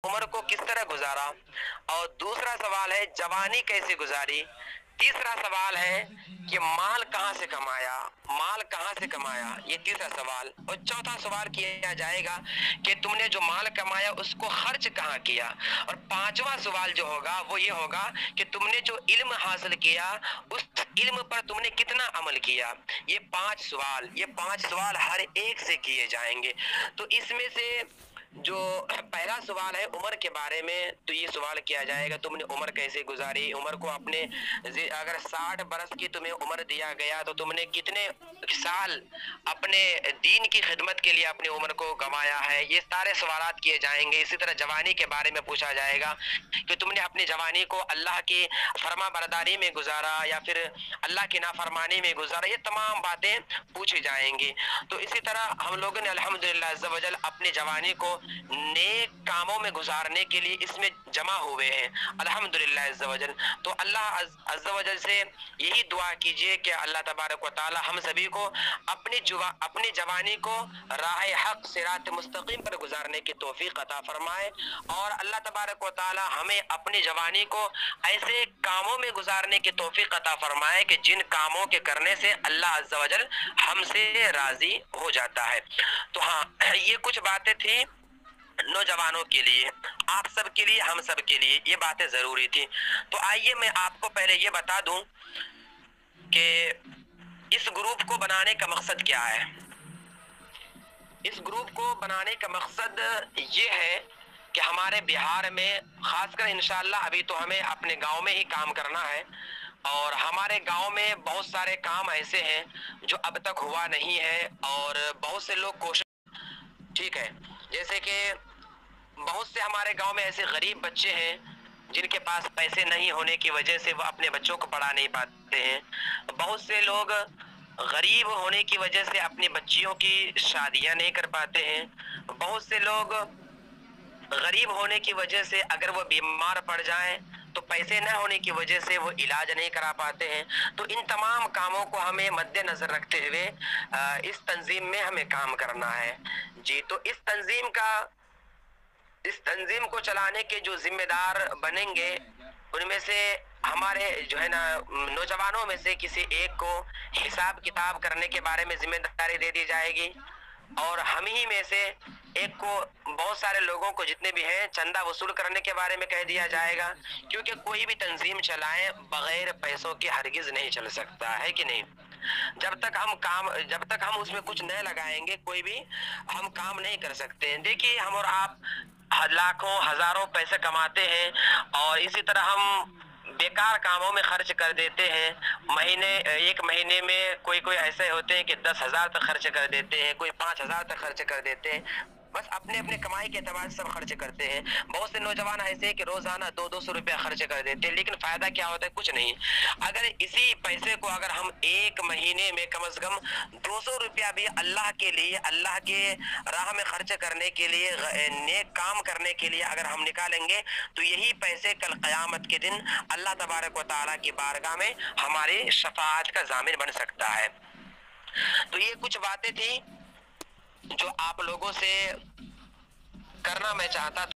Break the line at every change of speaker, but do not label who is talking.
उम्र को किस तरह गुजारा, और दूसरा सवाल है जवानी कैसे गुजारी, तीसरा सवाल है कि माल कहाँ से कमाया, माल कहाँ से कमाया, ये तीसरा सवाल, और चौथा सवाल किया जाएगा कि तुमने जो माल कमाया उसको खर्च कहाँ किया, और पांचवा सवाल जो होगा वो ये होगा कि तुमने जो इल्म हासिल किया उस इल्म पर तुमने कितना अमल किया। ये पांच सवाल हर एक से किए जाएंगे। तो इसमें से जो पहला सवाल है उम्र के बारे में, तो ये सवाल किया जाएगा तुमने उम्र कैसे गुजारी, उम्र को अपने अगर 60 बरस की तुम्हें उम्र दिया गया तो तुमने कितने साल अपने दीन की खिदमत के लिए अपनी उम्र को गंवाया है, ये सारे सवालात किए जाएंगे। इसी तरह जवानी के बारे में पूछा जाएगा कि तुमने अपनी जवानी को अल्लाह की फरमा बरदारी में गुजारा या फिर अल्लाह की नाफरमानी में गुजारा, ये तमाम बातें पूछी जाएंगी। तो इसी तरह हम लोगों ने अल्हम्दुलिल्लाह अज़्ज़ा वजल अपनी जवानी को नेक कामों में गुजारने के लिए इसमें जमा हुए हैं अल्हम्दुलिल्लाह अज़्ज़ा वजल। तो अल्लाह अज़्ज़ा वजल से यही दुआ कीजिए कि अल्लाह तबारक व तआला हम सभी को अपनी जवानी को राह हक सिरात मुस्तकीम पर गुजारने की तौफीक अता फरमाए, और अल्लाह तबारक व तआला हमें अपनी जवानी को ऐसे कामों में गुजारने की तौफीक अता फरमाए कि जिन कामों के करने से अल्लाह अज़्ज़ा वजल हमसे राजी हो जाता है। तो हाँ, ये कुछ बातें थी नौजवानों के लिए, आप सब के लिए, हम सब के लिए ये बातें जरूरी थी। तो आइए मैं आपको पहले ये बता दूं कि इस ग्रुप को बनाने का मकसद क्या है। इस ग्रुप को बनाने का मकसद ये है कि हमारे बिहार में खासकर इंशाअल्लाह अभी तो हमें अपने गांव में ही काम करना है, और हमारे गांव में बहुत सारे काम ऐसे हैं जो अब तक हुआ नहीं है, और बहुत से लोग कोशिश, ठीक है, जैसे कि बहुत से हमारे गांव में ऐसे गरीब बच्चे हैं जिनके पास पैसे नहीं होने की वजह से वो अपने बच्चों को पढ़ा नहीं पाते हैं। बहुत से लोग गरीब होने की वजह से अपनी बच्चियों की शादियां नहीं कर पाते हैं। बहुत से लोग गरीब होने की वजह से अगर वो बीमार पड़ जाएं तो पैसे न होने की वजह से वो इलाज नहीं करा पाते हैं। तो इन तमाम कामों को हमें मद्देनजर रखते हुए इस तंजीम में हमें काम करना है जी। तो इस तंजीम को चलाने के जो जिम्मेदार बनेंगे उनमें से हमारे जो है ना नौजवानों में से किसी एक को हिसाब किताब करने के बारे में जिम्मेदारी दे दी जाएगी, और हम ही में से एक को बहुत सारे लोगों को जितने भी हैं चंदा वसूल करने के बारे में कह दिया जाएगा, क्योंकि कोई भी तंजीम चलाएं बगैर पैसों के हरगिज नहीं चल सकता है कि नहीं। जब तक हम उसमें कुछ नहीं लगाएंगे कोई भी हम काम नहीं कर सकते हैं। देखिए, हम और आप लाखों हजारों पैसे कमाते हैं और इसी तरह हम बेकार कामों में खर्च कर देते हैं। एक महीने में कोई ऐसे होते हैं कि 10,000 तक खर्च कर देते हैं, कोई 5,000 तक खर्च कर देते हैं, बस अपने अपने कमाई के एतबार से सब खर्च करते हैं। बहुत से नौजवान ऐसे हैं कि रोजाना 200 रुपया खर्च कर देते हैं, लेकिन फायदा क्या होता है? कुछ नहीं। अगर इसी पैसे को अगर हम एक महीने में कम से कम 200 रुपया भी अल्लाह के लिए, अल्लाह के राह में खर्च करने के लिए, नेक काम करने के लिए अगर हम निकालेंगे तो यही पैसे कल क़यामत के दिन अल्लाह तबारक व तआला की बारगाह में हमारी शफाअत का ज़ामिन बन सकता है। तो ये कुछ बातें थी जो आप लोगों से करना मैं चाहता था।